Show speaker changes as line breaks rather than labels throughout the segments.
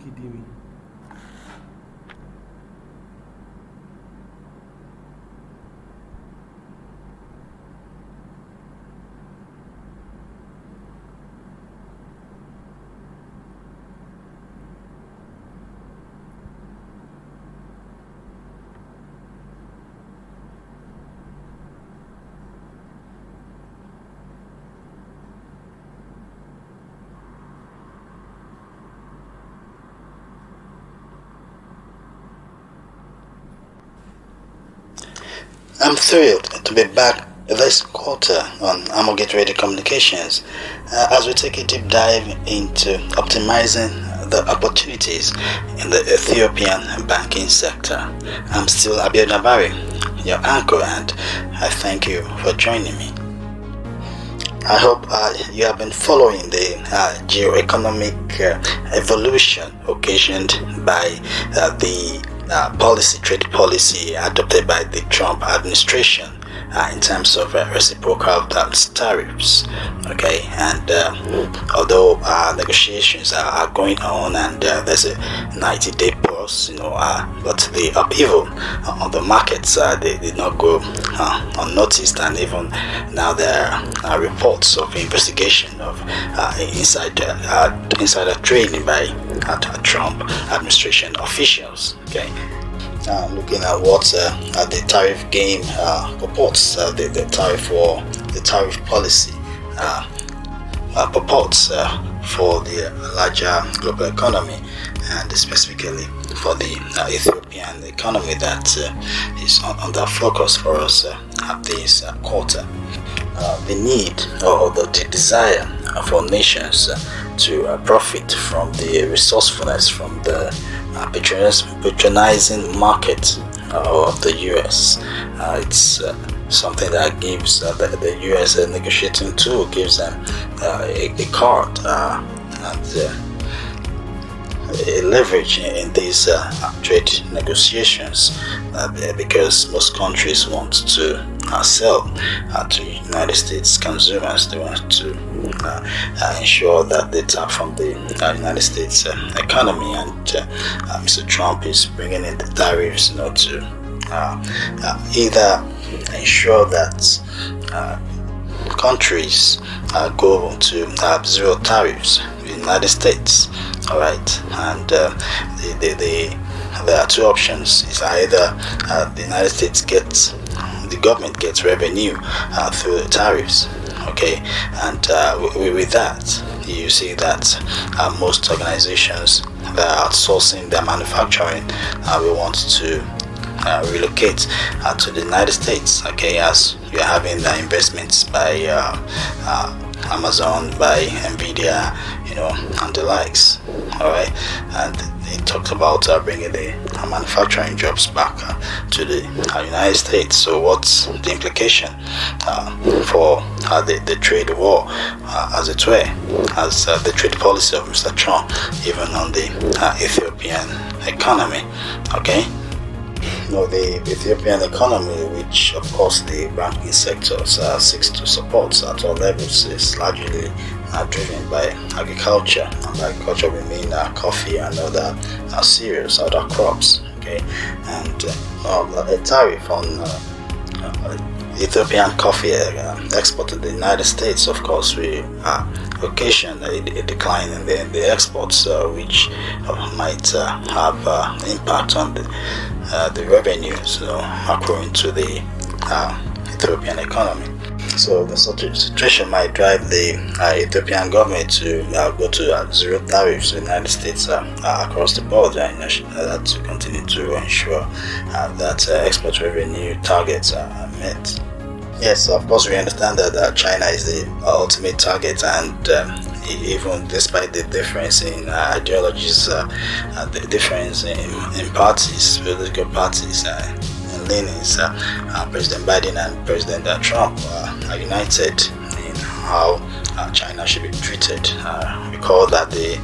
Kidimi.
I'm thrilled to be back this quarter on Armourgate Radio Communications as we take a deep dive into optimizing the opportunities in the Ethiopian banking sector. I'm still Abiodun Abari, your anchor, and I thank you for joining me. I hope you have been following the geo-economic evolution occasioned by the trade policy adopted by the Trump administration in terms of reciprocal tariffs. Okay, and although negotiations are going on and there's a 90-day pause, but the upheaval on the markets they did not go unnoticed, and even now there are reports of investigation of insider trading by Trump administration officials. Okay. Looking at what the tariff game purports, the tariff war, the tariff policy purports for the larger global economy, and specifically for the Ethiopian economy that is under focus for us at this quarter. The need or the desire for nations to profit from the resourcefulness, from the patronizing market of the US. It's something that gives the US a negotiating tool, gives them a card and a leverage in these trade negotiations, because most countries want to sell to United States consumers. They want to ensure that they tap from the United States economy, and Mr. Trump is bringing in the tariffs to either ensure that countries go to zero tariffs with the United States. All right, and there are two options. It's either the United States the government gets revenue through the tariffs. Okay, and with that, you see that most organizations that are outsourcing their manufacturing will want to relocate to the United States. Okay, as you're having the investments by Amazon, by Nvidia, and the likes. All right, and he talked about bringing the manufacturing jobs back to the United States. So what's the implication for the trade war, as it were, as the trade policy of Mr. Trump, even on the Ethiopian economy? Okay. The Ethiopian economy, which of course the banking sector seeks to support at all levels, is largely driven by agriculture. And by agriculture we mean coffee and other cereals, other crops. Okay, and a tariff on Ethiopian coffee export to the United States, of course, will occasion a decline in the exports, which might have impact on the revenues accruing to the Ethiopian economy. So the situation might drive the Ethiopian government to go to zero tariffs in the United States across the board, to continue to ensure that export revenue targets are met. Yes, of course, we understand that China is the ultimate target, and even despite the difference in ideologies, the difference in parties, political parties, and leanings, President Biden and President Trump are united in how China should be treated. Recall that the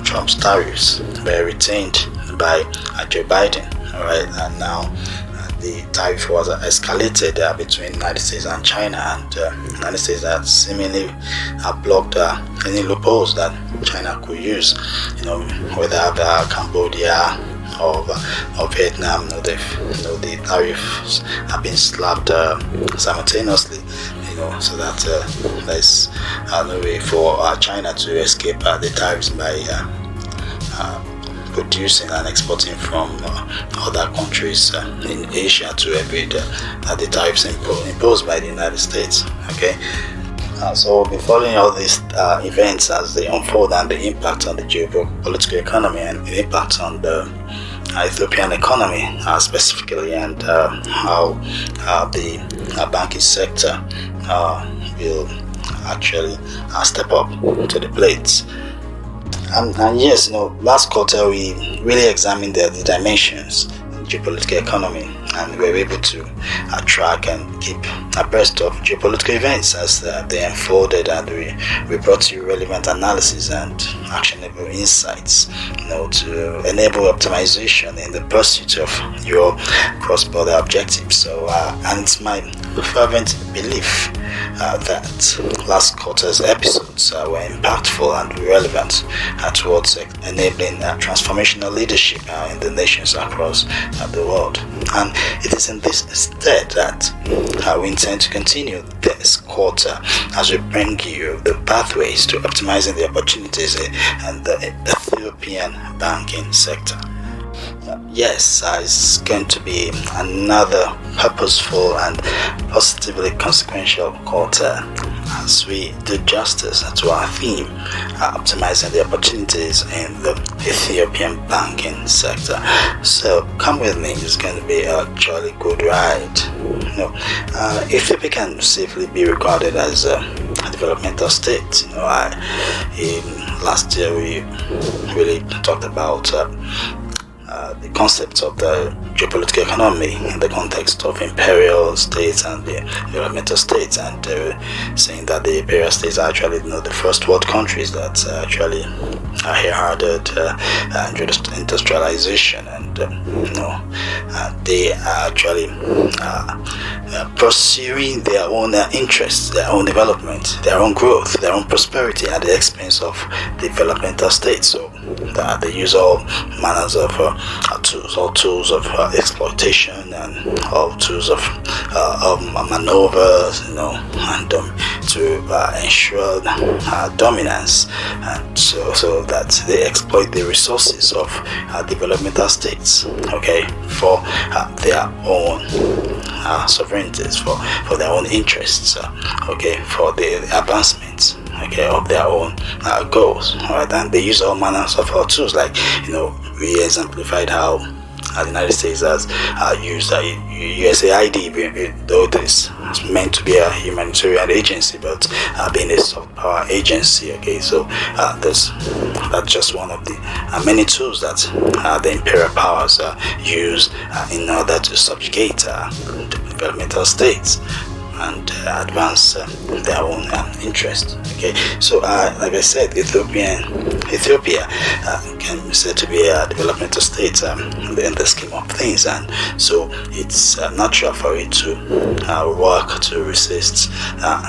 Trump's tariffs were retained by Joe Biden, all right, and now the tariff was escalated between the United States and China, and the United States had seemingly blocked any loopholes that China could use, whether Cambodia or Vietnam, the tariffs have been slapped simultaneously, so that there's no way for China to escape the tariffs by producing and exporting from other countries in Asia to evade the tariffs imposed by the United States. Okay. So we'll be following all these events as they unfold and the impact on the geopolitical economy and the impact on the Ethiopian economy specifically, and how the banking sector will actually step up to the plate. And yes, last quarter we really examined the dimensions of geopolitical economy, and we were able to track and keep abreast of geopolitical events as they unfolded, and we brought you relevant analysis and actionable insights, to enable optimization in the pursuit of your cross-border objectives. So, and it's my fervent belief that last quarter's episodes were impactful and relevant towards enabling transformational leadership in the nations across the world. And it is in this stead that we intend to continue this quarter as we bring you the pathways to optimizing the opportunities in the Ethiopian banking sector. Yes, it's going to be another purposeful and positively consequential quarter as we do justice to our theme, optimizing the opportunities in the Ethiopian banking sector. So come with me, it's going to be a jolly good ride. Ethiopia can safely be regarded as a developmental state. Last year we really talked about the concept of the geopolitical economy in the context of imperial states and the developmental states, and saying that the imperial states are actually the first world countries that actually heralded industrialization, and they are actually pursuing their own interests, their own development, their own growth, their own prosperity at the expense of developmental states. So they use all manners of tools of exploitation and all tools of maneuvers, and to ensure dominance, and so that they exploit the resources of developmental states, for their own sovereignties, for their own interests, for the advancement, of their own goals, right? And they use all manners of tools, like we exemplified how the United States has used USAID, though this is meant to be a humanitarian agency, but being a soft power agency. So that's just one of the many tools that the imperial powers use in order to subjugate developmental states and advance their own interests. So like I said, Ethiopia can be said to be a developmental state in the scheme of things, and so it's natural for it to work to resist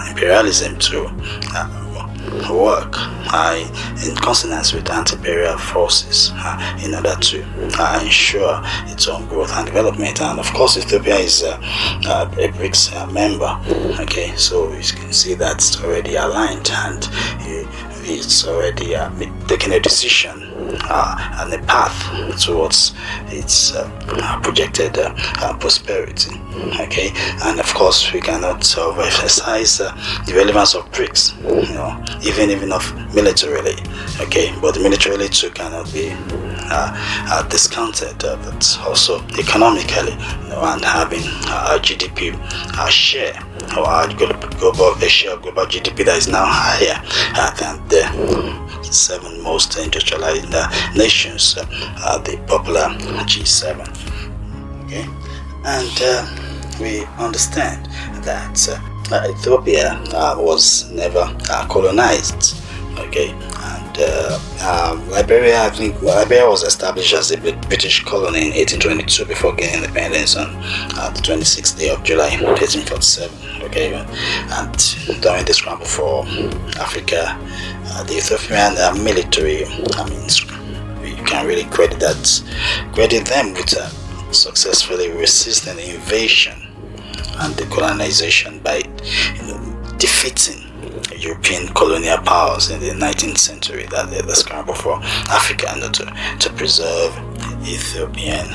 imperialism, to work in consonance with anti-imperial forces in order to ensure its own growth and development. And of course, Ethiopia is a BRICS member. So you can see that it's already aligned, and it's already taking a decision and a path towards its projected prosperity. And of course, we cannot emphasize the relevance of BRICS, even of militarily. But militarily too cannot be discounted, but also economically, and having a GDP share, or a share of global GDP that is now higher than the 7 most industrialized nations, the popular G7. And we understand that Ethiopia was never colonized, and Liberia, I think Liberia was established as a British colony in 1822 before gaining independence on the 26th day of July 1847. Okay, and during the scramble for Africa, the Ethiopian military, you can really credit them with successfully resisting the invasion and the colonization by defeating European colonial powers in the 19th century, that the scramble for Africa to preserve Ethiopian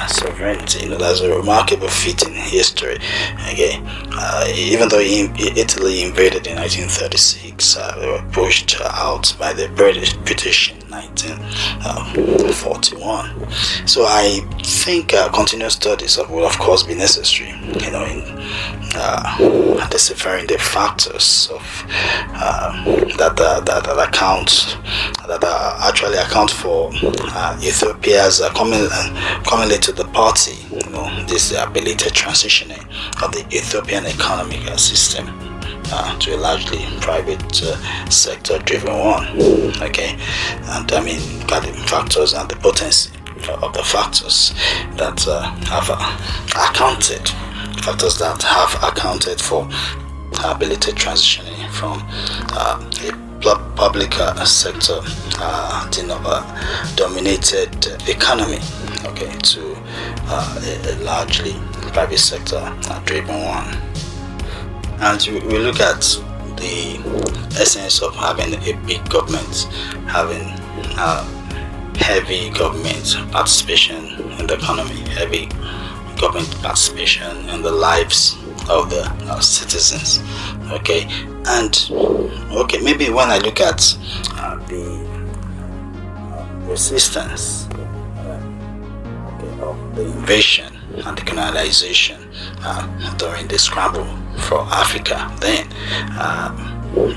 sovereignty. That's a remarkable feat in history. Okay, even though Italy invaded in 1936, they were pushed out by the British in 1941. So I think continuous studies will of course be necessary, in deciphering the factors of that actually account for Ethiopia's commonly to the party, this ability transitioning of the Ethiopian economic system to a largely private sector driven one. Okay, and got the factors and the potency of the factors that have accounted for ability transitioning from a public sector dominated economy, to a largely private sector driven one. And we look at the essence of having a big government, having heavy government participation in the economy, heavy government participation in the lives of the citizens. Maybe when I look at the resistance of the invasion and the colonization during the scramble for Africa, then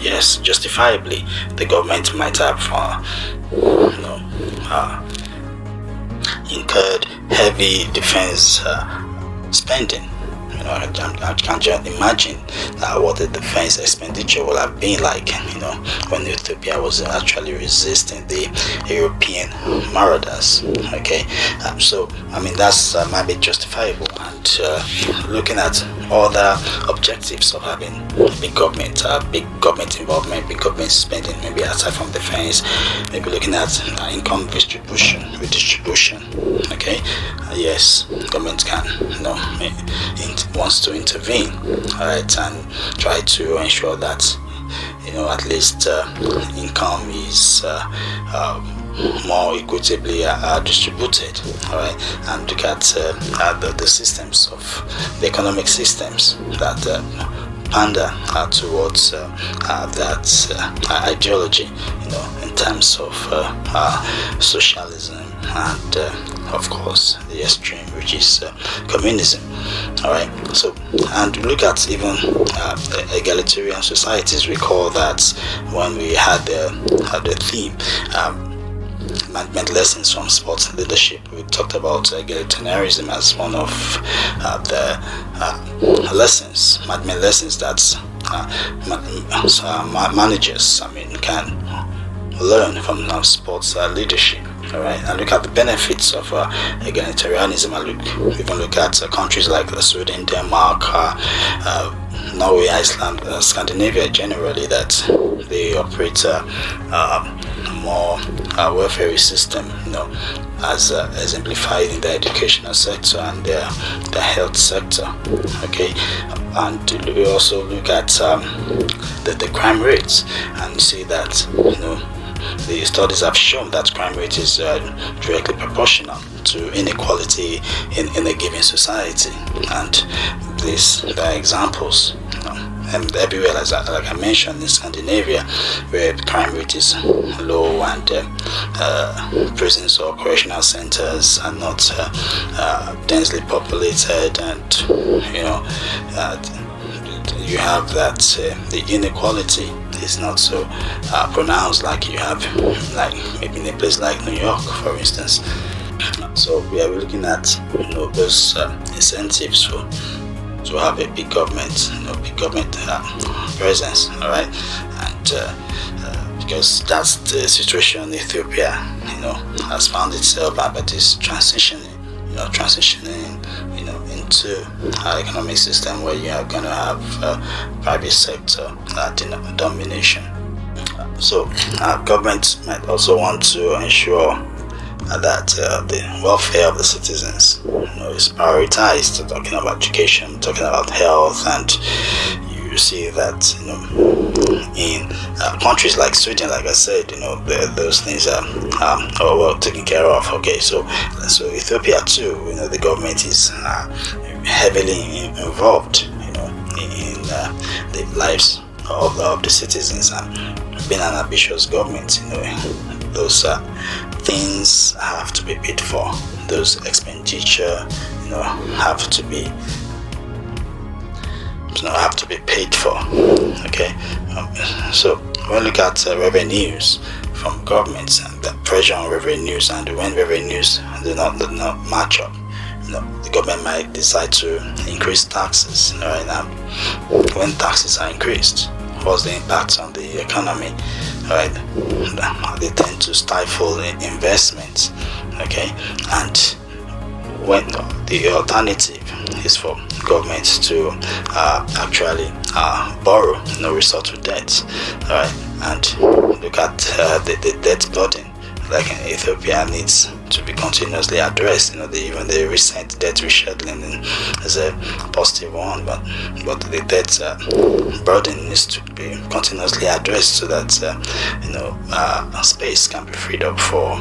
yes, justifiably the government might have incurred heavy defense spending. I can just imagine what the defense expenditure would have been like, when Ethiopia was actually resisting the European marauders. That's might be justifiable. And looking at other objectives of having big government involvement, big government spending, maybe aside from defense, maybe looking at income redistribution. Yes, government can, wants to intervene, and try to ensure that at least income is more equitably distributed, and look at the systems of the economic systems that pander towards that ideology, in terms of socialism and of course the extreme, which is communism. So, and look at even egalitarian societies. Recall that when we had the theme management lessons from sports leadership, we talked about egalitarianism as one of the lessons, management lessons that managers can learn from sports leadership. And look at the benefits of egalitarianism, and look at countries like Sweden, Denmark, Norway, Iceland, Scandinavia generally, that they operate more welfare system, as exemplified in the educational sector and the health sector. And we also look at the crime rates, and see that the studies have shown that crime rate is directly proportional to inequality in a given society. And there are examples and everywhere, like I mentioned, in Scandinavia, where crime rate is low, and prisons or correctional centers are not densely populated, and you have that the inequality is not so pronounced like you have, like maybe in a place like New York, for instance. So we are looking at those incentives to have a big government, presence, and because that's the situation Ethiopia, has found itself at, but is transitioning into an economic system where you are going to have private sector domination. So government might also want to ensure that the welfare of the citizens is prioritized. Talking about education, talking about health, and you see that in countries like Sweden, like I said, those things are well taken care of. Okay, so Ethiopia too, the government is heavily involved, in the lives of the citizens, and being an ambitious government, those things have to be paid for. Those expenditure, have to be paid for. Okay, so when we look at revenues from governments and the pressure on revenues, and when revenues do not match up, the government might decide to increase taxes. Right now, when taxes are increased, what's the impact on the economy? Right, they tend to stifle investments. Okay, and when the alternative is for government to actually borrow, resort to debt. All right, and look at the debt burden. Like Ethiopia needs to be continuously addressed. Even the recent debt rescheduling is a positive one, but the debt burden needs to be continuously addressed so that space can be freed up for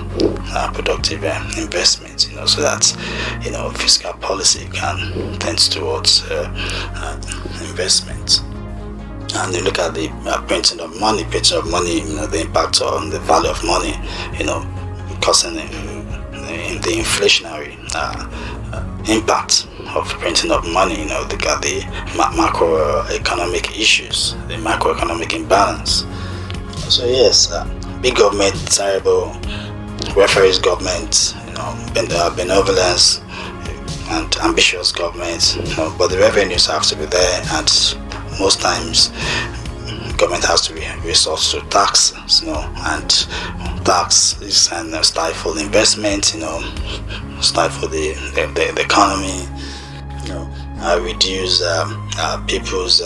productive investment. So that fiscal policy can tend towards investment. And you look at the printing of money, the impact on the value of money, causing the inflationary impact of printing of money. Look at the macroeconomic issues, the macroeconomic imbalance. So yes, big government desirable, welfareist government, benevolence and ambitious government, but the revenues have to be there, and most times government has to resort to taxes, and taxes and stifle investment, stifle the economy, reduce people's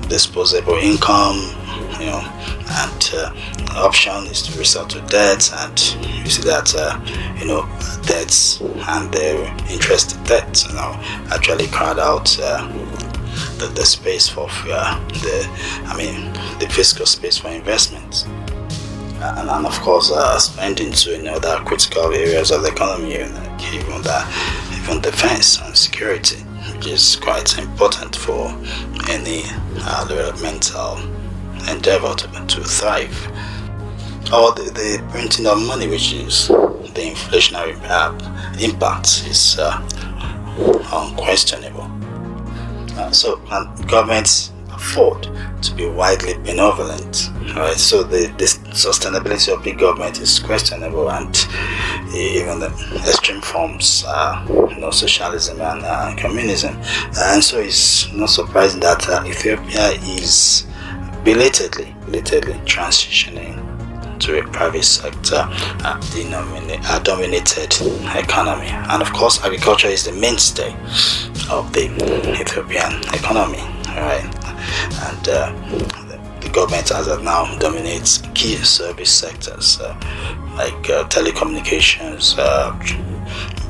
disposable income, and the option is to resort to debt, and you see that debts and their interest debts actually crowd out the space for the fiscal space for investment, and of course spending to other critical areas of the economy, even defense and security, which is quite important for any developmental endeavor to thrive. Or the printing of money, which is the inflationary impact, is unquestionable. So governments afford to be widely benevolent, right? So the sustainability of big government is questionable, and even the extreme forms, socialism and communism. And so it's not surprising that Ethiopia is belatedly transitioning to a private sector dominated economy. And of course, agriculture is the mainstay of the Ethiopian economy, right? And the government as of now dominates key service sectors like telecommunications,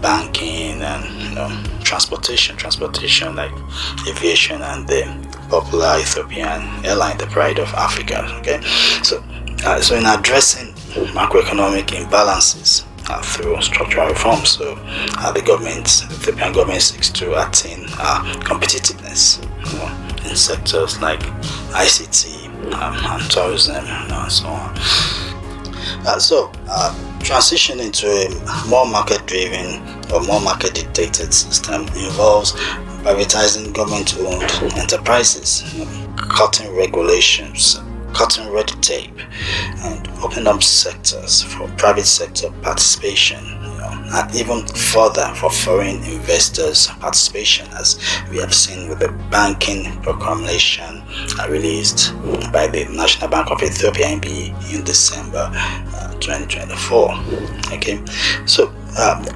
banking, and transportation like aviation and the popular Ethiopian airline, the pride of Africa. Okay, so in addressing macroeconomic imbalances through structural reforms, so the Ethiopian government seeks to attain competitiveness in sectors like ICT and tourism and so on. Transitioning to a more market-driven or more market-dictated system involves privatizing government-owned enterprises, cutting regulations, cutting red tape, and opening up sectors for private sector participation, and even further for foreign investors' participation, as we have seen with the banking proclamation released by the National Bank of Ethiopia (NBE) in December 2024. Okay, so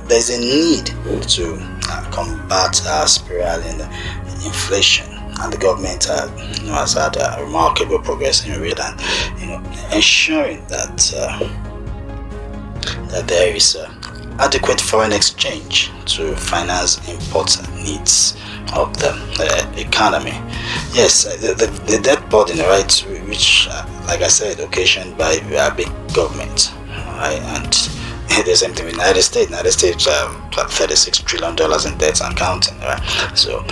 there's a need to combat spiraling inflation, and the government has had remarkable progress in it, and ensuring that that there is adequate foreign exchange to finance important needs of the economy. Yes, the debt burden, right, which, like I said, occasioned by big government, right, and the same thing with United States. United States, $36 trillion in debt and counting, right? So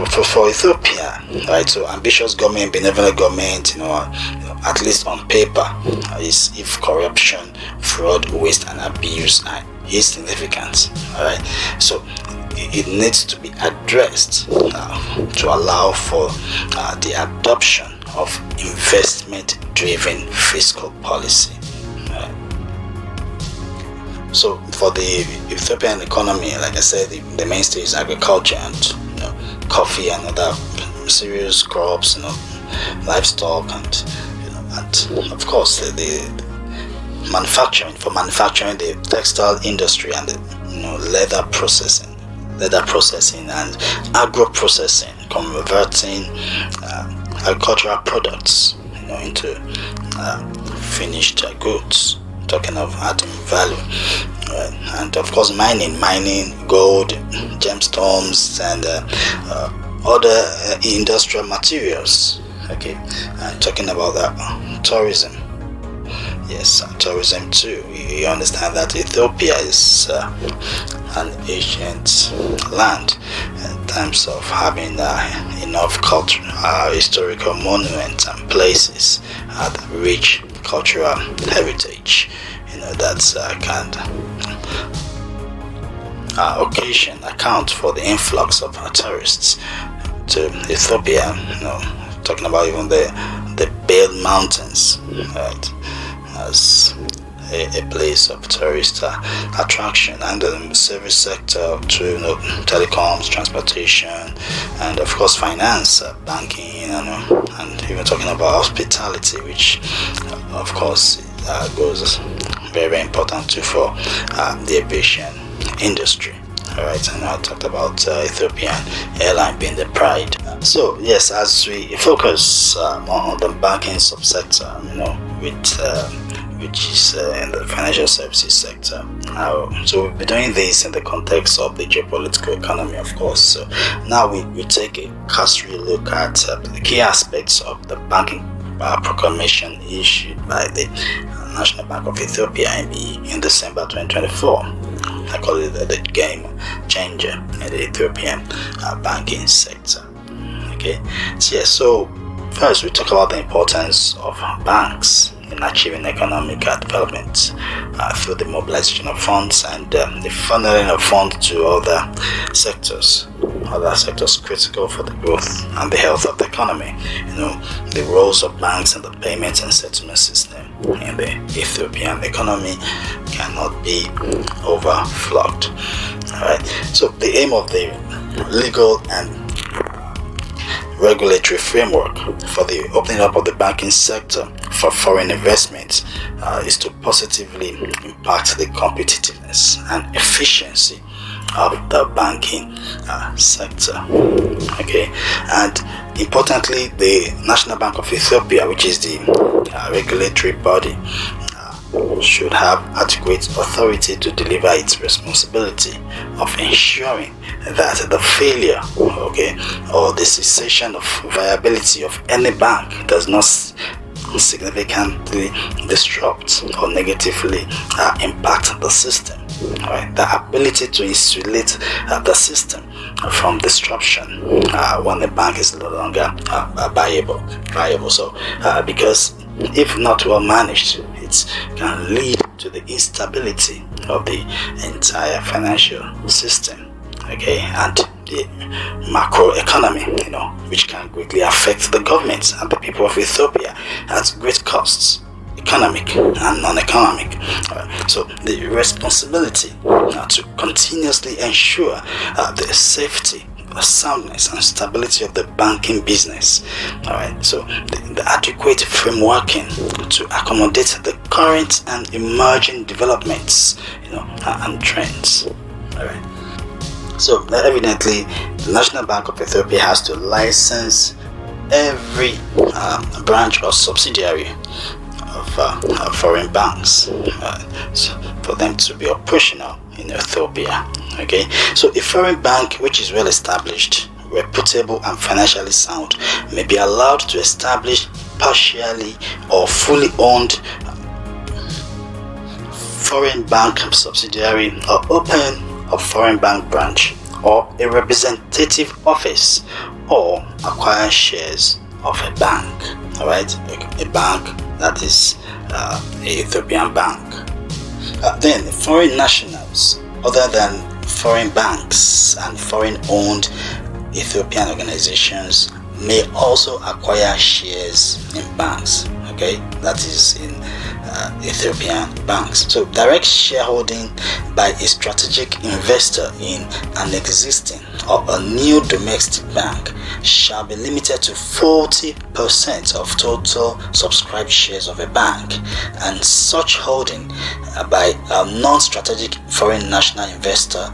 for Ethiopia, right? So ambitious government, benevolent government, at least on paper, is if corruption, fraud, waste, and abuse is significant, all right? So it needs to be addressed to allow for the adoption of investment-driven fiscal policy. So for the Ethiopian economy, like I said, the mainstay is agriculture and coffee and other cereals, crops, livestock, and of course the manufacturing. For manufacturing, the textile industry and the leather processing and agro processing, converting agricultural products into finished goods. Talking of adding value, and of course mining gold, gemstones, and other industrial materials. Okay, and talking about that, tourism. Yes, tourism too. You understand that Ethiopia is an ancient land in terms of having enough cultural, historical monuments and places that rich cultural heritage, that's can account for the influx of tourists to Ethiopia. Talking about even the Bale Mountains, right, as a place of tourist attraction, and the service sector to telecoms, transportation, and of course finance, banking, and even talking about hospitality, which of course goes very, very important too for the aviation industry. Alright, and I talked about Ethiopian airline being the pride. So yes, as we focus on the banking subsector, which is in the financial services sector. So we'll be doing this in the context of the geopolitical economy, of course. So now we take a cursory look at the key aspects of the banking proclamation issued by the National Bank of Ethiopia in December 2024. I call it the game changer in the Ethiopian banking sector. Okay, so first we talk about the importance of banks in achieving economic development through the mobilization of funds and the funneling of funds to other sectors critical for the growth and the health of the economy. The roles of banks in the payments and settlement system in the Ethiopian economy cannot be overlooked. Alright, so the aim of the legal and regulatory framework for the opening up of the banking sector for foreign investment is to positively impact the competitiveness and efficiency of the banking sector. Okay, and importantly, the National Bank of Ethiopia, which is the regulatory body, should have adequate authority to deliver its responsibility of ensuring that the failure, or the cessation of viability of any bank does not significantly disrupt or negatively impact the system. Right? The ability to insulate the system from disruption when the bank is no longer viable. So, because if not well managed, it can lead to the instability of the entire financial system, and the macro economy, which can greatly affect the government and the people of Ethiopia at great costs. economic and non-economic. So the responsibility to continuously ensure the safety, soundness and stability of the banking business. So the adequate frameworking to accommodate the current and emerging developments, and trends. So evidently, the National Bank of Ethiopia has to license every branch or subsidiary of foreign banks for them to be operational in Ethiopia. So a foreign bank which is well established, reputable and financially sound may be allowed to establish partially or fully owned foreign bank subsidiary or open a foreign bank branch or a representative office or acquire shares of a bank. A bank that is a Ethiopian bank. Then foreign nationals other than foreign banks and foreign owned Ethiopian organizations may also acquire shares in banks. That is in Ethiopian banks. So direct shareholding by a strategic investor in an existing or a new domestic bank shall be limited to 40% of total subscribed shares of a bank, and such holding by a non-strategic foreign national investor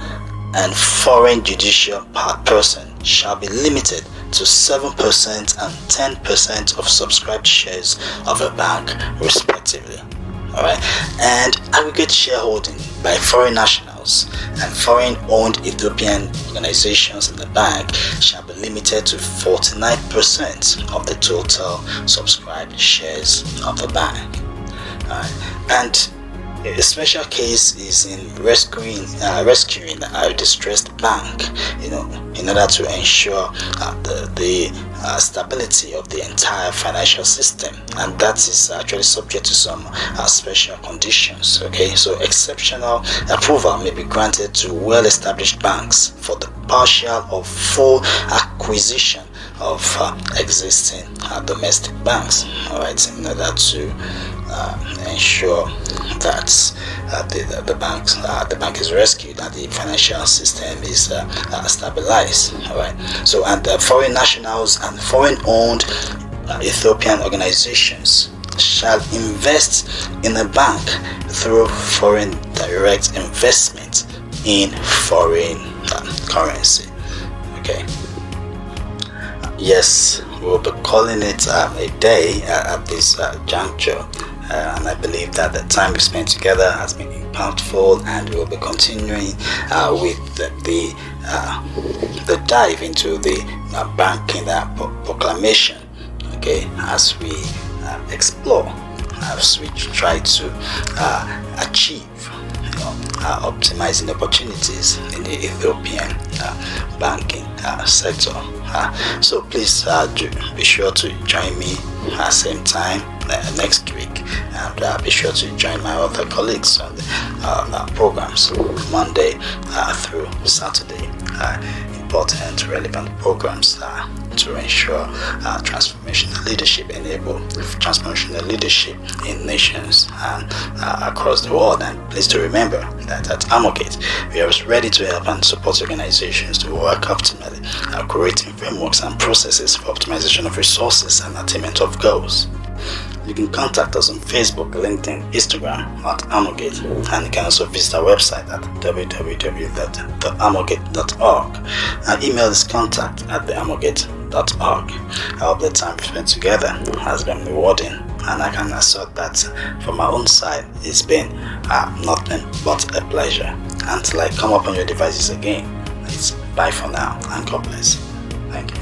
and foreign judicial person shall be limited to 7% and 10% of subscribed shares of a bank respectively. And aggregate shareholding by foreign nationals and foreign owned Ethiopian organizations in the bank shall be limited to 49% of the total subscribed shares of the bank. And a special case is in rescuing a distressed bank, in order to ensure the stability of the entire financial system, and that is actually subject to some special conditions. So exceptional approval may be granted to well-established banks for the partial or full acquisition of existing domestic banks, in order to ensure that the bank is rescued and the financial system is stabilized. So, and foreign nationals and foreign-owned Ethiopian organizations shall invest in a bank through foreign direct investment in foreign currency. Yes, we'll be calling it a day at this juncture. And I believe that the time we spent together has been impactful, and we'll be continuing with the dive into the banking proclamation, as we explore, as we try to achieve optimizing opportunities in the Ethiopian banking sector. So please be sure to join me at the same time next week, and be sure to join my other colleagues on the programs Monday through Saturday. Important, relevant programs to ensure transformational leadership, enable transformational leadership in nations and across the world. And please to remember that at Armourgate, we are ready to help and support organizations to work optimally, creating frameworks and processes for optimization of resources and attainment of goals. You can contact us on Facebook, LinkedIn, Instagram at Armourgate, and you can also visit our website at www.thearmourgate.org. Our email is contact@thearmourgate.org. I hope the time we spent together has been rewarding, and I can assert that from my own side it's been nothing but a pleasure. Until I come up on your devices again, it's bye for now, and God bless. Thank you.